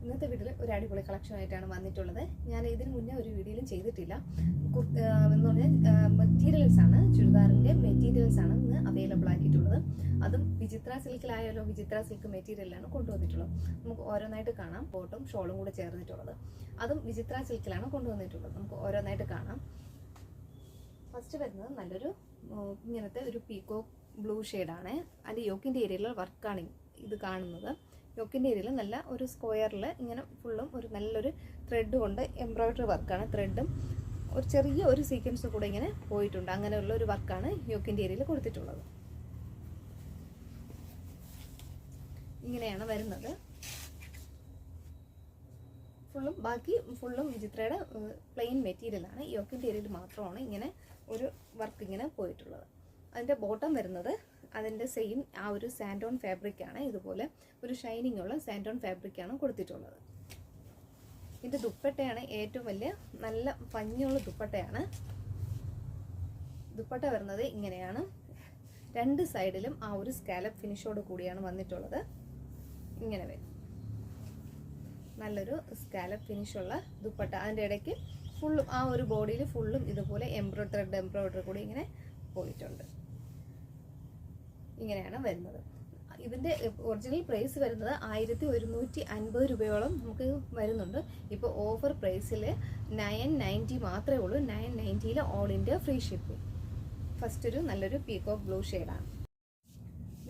ഇന്നത്തെ വീഡിയോയിൽ ഒരു അടിപൊളി കളക്ഷനായിട്ടാണ് വന്നിട്ടുള്ളത്. ഞാൻ ഇതിന് മുന്നേ ഒരു വീഡിയോയിലും ചെയ്തിട്ടില്ല. എന്ന് പറഞ്ഞാൽ മെറ്റീരിയൽസ് ആണ്, ചുരിദാറിൻ്റെ മെറ്റീരിയൽസ് ആണ് ഇന്ന് അവൈലബിൾ ആക്കിയിട്ടുള്ളത്. അതും വിചിത്ര സിൽക്കിലായാലോ വിചിത്ര സിൽക്ക് മെറ്റീരിയലാണ് കൊണ്ടുവന്നിട്ടുള്ളത്. നമുക്ക് ഓരോന്നായിട്ട് കാണാം. ബോട്ടും ഷോളും കൂടെ ചേർന്നിട്ടുള്ളത്, അതും വിചിത്ര സിൽക്കിലാണ് കൊണ്ടുവന്നിട്ടുള്ളത്. നമുക്ക് ഓരോന്നായിട്ട് കാണാം. ഫസ്റ്റ് വരുന്നത് നല്ലൊരു ഇങ്ങനത്തെ ഒരു പീക്കോ ബ്ലൂ ഷെയ്ഡാണ്. അതിൻ്റെ യോക്കിൻ്റെ ഏരിയയിലുള്ള വർക്കാണ് ഇത് കാണുന്നത്. യോക്കിൻ്റെ ഏരിയയിൽ നല്ല ഒരു സ്ക്വയറിൽ ഇങ്ങനെ ഫുള്ളും ഒരു നല്ലൊരു ത്രെഡ് കൊണ്ട് എംബ്രോയ്ഡറി വർക്കാണ്. ത്രെഡും ഒരു ചെറിയ ഒരു സീക്വൻസ് കൂടെ ഇങ്ങനെ പോയിട്ടുണ്ട്. അങ്ങനെയുള്ള ഒരു വർക്കാണ് യോക്കിൻ്റെ ഏരിയയിൽ കൊടുത്തിട്ടുള്ളത്. ഇങ്ങനെയാണ് വരുന്നത്. ബാക്കി ഫുള്ളും വിചിത്രയുടെ പ്ലെയിൻ മെറ്റീരിയലാണ്. യോക്കിൻ്റെ ഏരിയയിൽ മാത്രമാണ് ഇങ്ങനെ ഒരു വർക്ക് ഇങ്ങനെ പോയിട്ടുള്ളത്. അതിൻ്റെ ബോട്ടം വരുന്നത് അതിൻ്റെ സെയിം ആ ഒരു സാൻഡോൺ ഫാബ്രിക്കാണ്. ഇതുപോലെ ഒരു ഷൈനിങ് ഉള്ള സാൻഡോൺ ഫാബ്രിക്കാണ് കൊടുത്തിട്ടുള്ളത്. ഇതിൻ്റെ ദുപ്പട്ടയാണ് ഏറ്റവും വലിയ നല്ല ഭംഗിയുള്ള ദുപ്പട്ടയാണ്. ദുപ്പട്ട വരുന്നത് ഇങ്ങനെയാണ്. രണ്ട് സൈഡിലും ആ ഒരു സ്കാലപ്പ് ഫിനിഷോട് കൂടിയാണ് വന്നിട്ടുള്ളത്. ഇങ്ങനെ വരും നല്ലൊരു സ്കാലപ്പ് ഫിനിഷുള്ള ദുപ്പട്ട. അതിൻ്റെ ഇടയ്ക്ക് ഫുള്ളും ആ ഒരു ബോഡിയിൽ ഫുള്ളും ഇതുപോലെ എംബ്രോയ്ഡറി കൂടി ഇങ്ങനെ പോയിട്ടുണ്ട്. ഇങ്ങനെയാണ് വരുന്നത്. ഇതിൻ്റെ ഒറിജിനൽ പ്രൈസ് വരുന്നത് 1150 രൂപയോളം നമുക്ക് വരുന്നുണ്ട്. ഇപ്പോൾ ഓഫർ പ്രൈസിൽ 990 മാത്രമേ ഉള്ളൂ. 990 all India free shipping. First ഒരു നല്ലൊരു പീകോക്ക് ബ്ലൂ ഷെയ്ഡാണ്.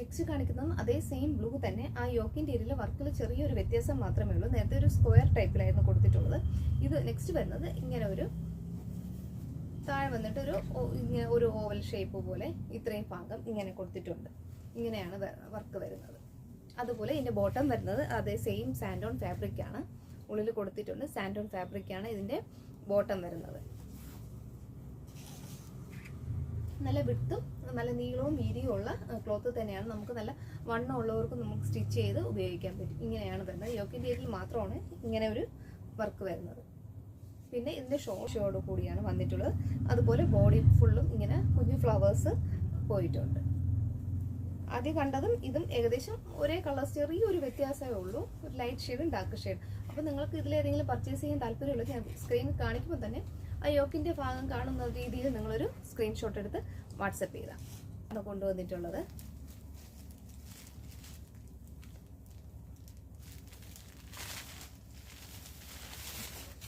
നെക്സ്റ്റ് കാണിക്കുന്നതും അതേ സെയിം ബ്ലൂ തന്നെ. ആ യോക്കിൻ്റെ ഏരിയയിലെ വർക്കിൽ ചെറിയൊരു വ്യത്യാസം മാത്രമേ ഉള്ളൂ. നേരത്തെ ഒരു സ്ക്വയർ ടൈപ്പിലായിരുന്നു കൊടുത്തിട്ടുള്ളത്. ഇത് നെക്സ്റ്റ് വരുന്നത് ഇങ്ങനെ ഒരു താഴെ വന്നിട്ട് ഒരു ഓവൽ ഷേപ്പ് പോലെ ഇത്രയും ഭാഗം ഇങ്ങനെ കൊടുത്തിട്ടുണ്ട്. ഇങ്ങനെയാണ് വർക്ക് വരുന്നത്. അതുപോലെ ഇതിൻ്റെ ബോട്ടം വരുന്നത് അതേ സെയിം സാൻഡോൺ ഫാബ്രിക്കാണ്. ഉള്ളിൽ കൊടുത്തിട്ടുണ്ട്. സാൻഡോൺ ഫാബ്രിക്കാണ് ഇതിൻ്റെ ബോട്ടം വരുന്നത്. നല്ല വിട്ടും നല്ല നീളവും വീതിയും ഉള്ള ക്ലോത്ത് തന്നെയാണ്. നമുക്ക് നല്ല വണ്ണം ഉള്ളവർക്ക് നമുക്ക് സ്റ്റിച്ച് ചെയ്ത് ഉപയോഗിക്കാൻ പറ്റും. ഇങ്ങനെയാണ് വരുന്നത്. യോക്കിൻ്റെ ഏരിയയിൽ മാത്രമാണ് ഇങ്ങനെ ഒരു വർക്ക് വരുന്നത്. പിന്നെ ഇതിൻ്റെ ഷോട് കൂടിയാണ് വന്നിട്ടുള്ളത്. അതുപോലെ ബോഡി ഫുള്ളും ഇങ്ങനെ കുഞ്ഞു ഫ്ലവേഴ്സ് പോയിട്ടുണ്ട്. ആദ്യം കണ്ടതും ഇതും ഏകദേശം ഒരേ കളർ, ചെറിയൊരു വ്യത്യാസമേ ഉള്ളൂ. ഒരു ലൈറ്റ് ഷെയ്ഡും ഡാർക്ക് ഷെയ്ഡ്. അപ്പോൾ നിങ്ങൾക്ക് ഇതിലേതെങ്കിലും പർച്ചേസ് ചെയ്യാൻ താല്പര്യമുള്ളത് ഞാൻ സ്ക്രീനിൽ കാണിക്കുമ്പോൾ തന്നെ ആ യോക്കിൻ്റെ ഭാഗം കാണുന്ന രീതിയിൽ നിങ്ങളൊരു സ്ക്രീൻഷോട്ട് എടുത്ത് വാട്സപ്പ് ചെയ്താണ് കൊണ്ടുവന്നിട്ടുള്ളത്.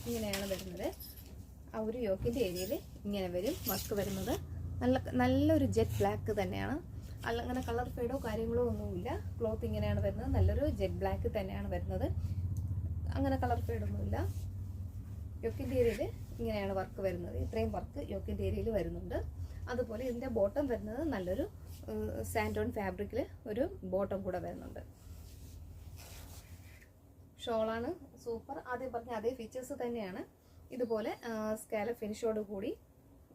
ഇങ്ങനെയാണ് വരുന്നത്. ആ ഒരു യോക്കിൻ്റെ ഏരിയയിൽ ഇങ്ങനെ വരും വർക്ക് വരുന്നത്. നല്ലൊരു ജെറ്റ് ബ്ലാക്ക് തന്നെയാണ്. അങ്ങനെ കളർ ഫെയ്ഡോ കാര്യങ്ങളോ ഒന്നുമില്ല. ക്ലോത്ത് ഇങ്ങനെയാണ് വരുന്നത്. നല്ലൊരു ജെറ്റ് ബ്ലാക്ക് തന്നെയാണ് വരുന്നത്. അങ്ങനെ കളർ ഫെയ്ഡൊന്നുമില്ല. യോക്കിൻ്റെ ഏരിയയിൽ ഇങ്ങനെയാണ് വർക്ക് വരുന്നത്. ഇത്രയും വർക്ക് യോക്കിൻ്റെ ഏരിയയിൽ വരുന്നുണ്ട്. അതുപോലെ ഇതിൻ്റെ ബോട്ടം വരുന്നത് നല്ലൊരു സാൻഡോൺ ഫാബ്രിക്കിൽ ഒരു ബോട്ടം കൂടെ വരുന്നുണ്ട്. ഷോളാണ് സൂപ്പർ. ആദ്യം പറഞ്ഞ അതേ ഫീച്ചേഴ്സ് തന്നെയാണ്. ഇതുപോലെ സ്കാലപ്പ് ഫിനിഷോട് കൂടി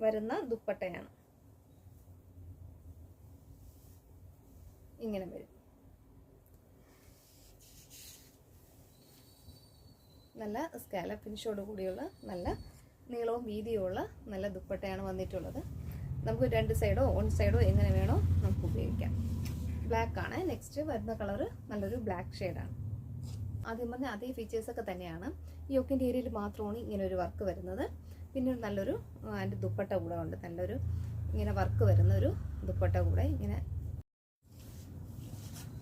വരുന്ന ദുപ്പട്ടയാണ്. ഇങ്ങനെ വരും. നല്ല സ്കാലപ്പ് ഫിനിഷോട് കൂടിയുള്ള നല്ല നീളവും വീതിയുമുള്ള നല്ല ദുപ്പട്ടയാണ് വന്നിട്ടുള്ളത്. നമുക്ക് രണ്ട് സൈഡോ വൺ സൈഡോ എങ്ങനെ വേണോ നമുക്ക് ഉപയോഗിക്കാം. ബ്ലാക്ക് ആണ്. നെക്സ്റ്റ് വരുന്ന കളറ് നല്ലൊരു ബ്ലാക്ക് ഷെയ്ഡാണ്. ആദ്യം പറഞ്ഞ അതേ ഫീച്ചേഴ്സൊക്കെ തന്നെയാണ്. ഈ യോക്കിൻ്റെ ഏരിയയിൽ മാത്രമാണ് ഇങ്ങനെ ഒരു വർക്ക് വരുന്നത്. പിന്നെ നല്ലൊരു അതിൻ്റെ ദുപ്പട്ട കൂടെ ഉണ്ട്. നല്ലൊരു ഇങ്ങനെ വർക്ക് വരുന്ന ഒരു ദുപ്പട്ട കൂടെ ഇങ്ങനെ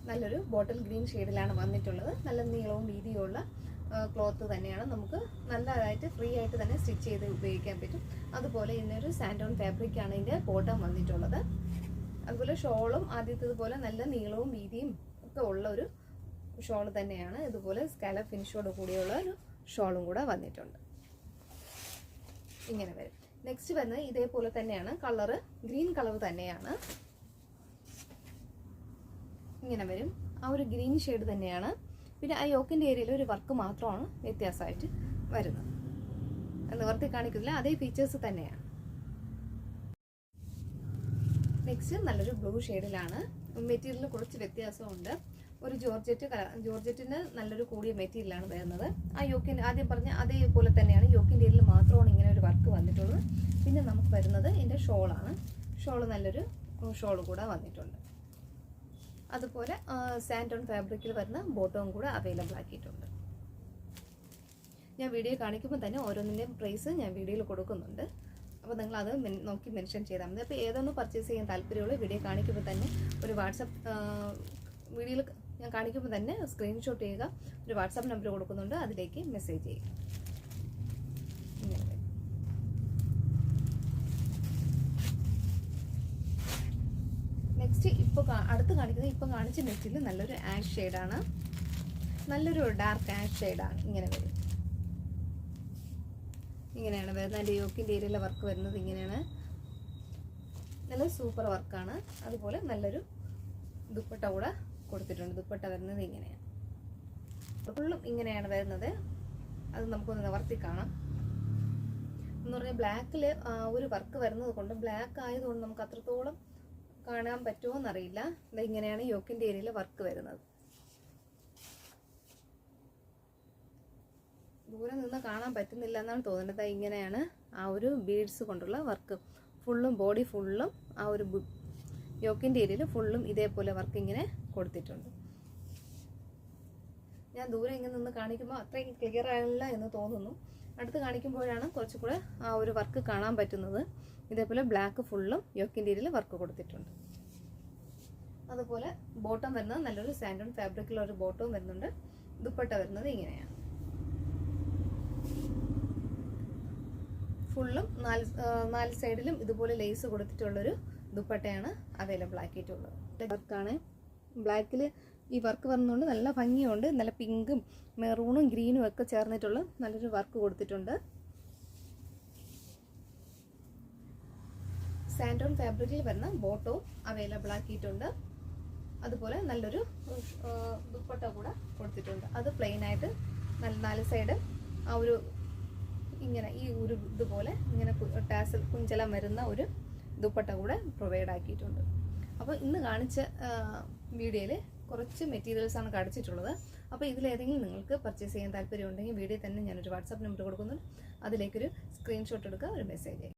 നല്ലൊരു ബോട്ടിൽ ഗ്രീൻ ഷെയ്ഡിലാണ് വന്നിട്ടുള്ളത്. നല്ല നീളവും വീതിയുമുള്ള ക്ലോത്ത് തന്നെയാണ്. നമുക്ക് നല്ലതായിട്ട് ഫ്രീ ആയിട്ട് തന്നെ സ്റ്റിച്ച് ചെയ്ത് ഉപയോഗിക്കാൻ പറ്റും. അതുപോലെ ഇതിനൊരു സാൻഡോൺ ഫാബ്രിക്കാണ് ഇതിൻ്റെ ബോട്ടം വന്നിട്ടുള്ളത്. അതുപോലെ ഷോളും ആദ്യത്തേതുപോലെ നല്ല നീളവും വീതിയും ഒക്കെ ഉള്ള ഒരു ഷോൾ തന്നെയാണ്. ഇതുപോലെ സ്കാലപ്പ് ഫിനിഷോട് കൂടിയുള്ള ഒരു ഷോളും കൂടെ വന്നിട്ടുണ്ട്. ഇങ്ങനെ വരും. നെക്സ്റ്റ് വരുന്നത് ഇതേപോലെ തന്നെയാണ്. കളറ് ഗ്രീൻ കളർ തന്നെയാണ്. ഇങ്ങനെ വരും. ആ ഒരു ഗ്രീൻ ഷെയ്ഡ് തന്നെയാണ്. പിന്നെ ആ യോക്കിൻ്റെ ഏരിയയിൽ ഒരു വർക്ക് മാത്രമാണ് വ്യത്യാസമായിട്ട് വരുന്നത്. നിവർത്തി കാണിക്കുന്നില്ല, അതേ ഫീച്ചേഴ്സ് തന്നെയാണ്. നെക്സ്റ്റ് നല്ലൊരു ബ്ലൂ ഷെയ്ഡിലാണ്. മെറ്റീരിയലിൽ കുറച്ച് വ്യത്യാസമുണ്ട്. ഒരു ജോർജറ്റിന് നല്ലൊരു കൂടിയ മെറ്റീരിയലാണ് വരുന്നത്. ആ യോക്കിൻ്റെ ആദ്യം പറഞ്ഞ അതേപോലെ തന്നെയാണ്. യോക്കിൻ്റെ ഏരിയയിൽ മാത്രമാണ് ഇങ്ങനെ ഒരു വർക്ക് വന്നിട്ടുള്ളത്. പിന്നെ നമുക്ക് വരുന്നത് ഇതിൻ്റെ ഷോളാണ്. ഷോള് നല്ലൊരു ഷോൾ കൂടെ വന്നിട്ടുണ്ട്. അതുപോലെ സാൻഡോൺ ഫാബ്രിക്കിൽ വരുന്ന ബോട്ടവും കൂടെ അവൈലബിൾ ആക്കിയിട്ടുണ്ട്. ഞാൻ വീഡിയോ കാണിക്കുമ്പോൾ തന്നെ ഓരോന്നിൻ്റെയും പ്രൈസ് ഞാൻ വീഡിയോയിൽ കൊടുക്കുന്നുണ്ട്. അപ്പോൾ നിങ്ങളത് നോക്കി മെൻഷൻ ചെയ്താൽ മതി. അപ്പോൾ ഏതൊന്ന് പർച്ചേസ് ചെയ്യാൻ താല്പര്യമുള്ള വീഡിയോ കാണിക്കുമ്പോൾ തന്നെ ഒരു വാട്സപ്പ് വീഡിയോയിൽ ഞാൻ കാണിക്കുമ്പോൾ തന്നെ സ്ക്രീൻഷോട്ട് ചെയ്യുക, ഒരു വാട്സാപ്പ് നമ്പർ കൊടുക്കുന്നുണ്ട്, അതിലേക്ക് മെസ്സേജ് ചെയ്യുക. നെക്സ്റ്റ് ഇപ്പോൾ അടുത്ത് കാണിക്കുന്നത് ഇപ്പോൾ കാണിച്ച നെറ്റിൽ നല്ലൊരു ആഷ് ഷെയ്ഡാണ്, നല്ലൊരു ഡാർക്ക് ആഷ് ഷെയ്ഡാണ്. ഇങ്ങനെ വരും, ഇങ്ങനെയാണ് വരുന്നത്. അതിൻ്റെ യോക്കിൻ്റെ ഏരിയയിലെ വർക്ക് വരുന്നത് ഇങ്ങനെയാണ്, നല്ല സൂപ്പർ വർക്കാണ്. അതുപോലെ നല്ലൊരു ദുപ്പട്ട കൂടെ കൊടുത്തിട്ടുണ്ട്. ദുപ്പട്ട വരുന്നത് ഇങ്ങനെയാണ്, ഫുള്ളും ഇങ്ങനെയാണ് വരുന്നത്. അത് നമുക്കൊന്ന് നിവർത്തി കാണാം. എന്ന് പറഞ്ഞാൽ ബ്ലാക്കിൽ ഒരു വർക്ക് വരുന്നത് കൊണ്ട്, ബ്ലാക്ക് ആയതുകൊണ്ട് നമുക്ക് അത്രത്തോളം കാണാൻ പറ്റുമോ എന്നറിയില്ല. ഇങ്ങനെയാണ് യോക്കിൻ്റെ ഏരിയയിൽ വർക്ക് വരുന്നത്. ദൂരെ നിന്ന് കാണാൻ പറ്റുന്നില്ല എന്നാണ് തോന്നുന്നത്. ഇങ്ങനെയാണ് ആ ഒരു ബീഡ്സ് കൊണ്ടുള്ള വർക്ക്, ഫുള്ളും ബോഡി ഫുള്ളും ആ ഒരു യോക്കിൻ്റെ ഏരിയയിൽ ഫുള്ളും ഇതേപോലെ വർക്ക് ഇങ്ങനെ കൊടുത്തിട്ടുണ്ട്. ഞാൻ ദൂരെ ഇങ്ങനെ നിന്ന് കാണിക്കുമ്പോൾ അത്രയും ക്ലിയർ ആയില്ല എന്ന് തോന്നുന്നു. അടുത്ത് കാണിക്കുമ്പോഴാണ് കുറച്ചുകൂടെ ആ ഒരു വർക്ക് കാണാൻ പറ്റുന്നത്. ഇതേപോലെ ബ്ലാക്ക് ഫുള്ളും യോക്കിൻ്റെ ഏരിയയിൽ വർക്ക് കൊടുത്തിട്ടുണ്ട്. അതുപോലെ ബോട്ടം വരുന്നത് നല്ലൊരു സാൻഡോൺ ഫാബ്രിക്കിലുള്ള ഒരു ബോട്ടവും വരുന്നുണ്ട്. ദുപ്പട്ട വരുന്നത് ഇങ്ങനെയാണ്, ഫുള്ളും നാല് സൈഡിലും ഇതുപോലെ ലേസ് കൊടുത്തിട്ടുള്ളൊരു ദുപ്പട്ടയാണ് അവൈലബിൾ ആക്കിയിട്ടുള്ളത്. വർക്കാണ്, ബ്ലാക്കിൽ ഈ വർക്ക് വരുന്നതുകൊണ്ട് നല്ല ഭംഗിയുണ്ട്. നല്ല പിങ്കും മെറൂണും ഗ്രീനും ഒക്കെ ചേർന്നിട്ടുള്ള നല്ലൊരു വർക്ക് കൊടുത്തിട്ടുണ്ട്. സാൻഡോൺ ഫാബ്രിക്കിൽ വരുന്ന ബോട്ടവും അവൈലബിൾ ആക്കിയിട്ടുണ്ട്. അതുപോലെ നല്ലൊരു ദുപ്പട്ട കൂടെ കൊടുത്തിട്ടുണ്ട്. അത് പ്ലെയിൻ ആയിട്ട് നാല് സൈഡ് ആ ഒരു ഇങ്ങനെ ഈ ഒരു ഇതുപോലെ ഇങ്ങനെ ടാസൽ കുഞ്ചലം വരുന്ന ഒരു ദുപ്പട്ട കൂടെ പ്രൊവൈഡ് ആക്കിയിട്ടുണ്ട്. അപ്പോൾ ഇന്ന് കാണിച്ച വീഡിയോയിൽ കുറച്ച് മെറ്റീരിയൽസാണ് കാണിച്ചിട്ടുള്ളത്. അപ്പോൾ ഇതിലേതെങ്കിലും നിങ്ങൾക്ക് പർച്ചേസ് ചെയ്യാൻ താല്പര്യമുണ്ടെങ്കിൽ വീഡിയോ തന്നെ ഞാനൊരു വാട്സാപ്പ് നമ്പർ കൊടുക്കുന്നുണ്ട്, അതിലേക്കൊരു സ്ക്രീൻഷോട്ട് എടുക്കുക, ഒരു മെസ്സേജ്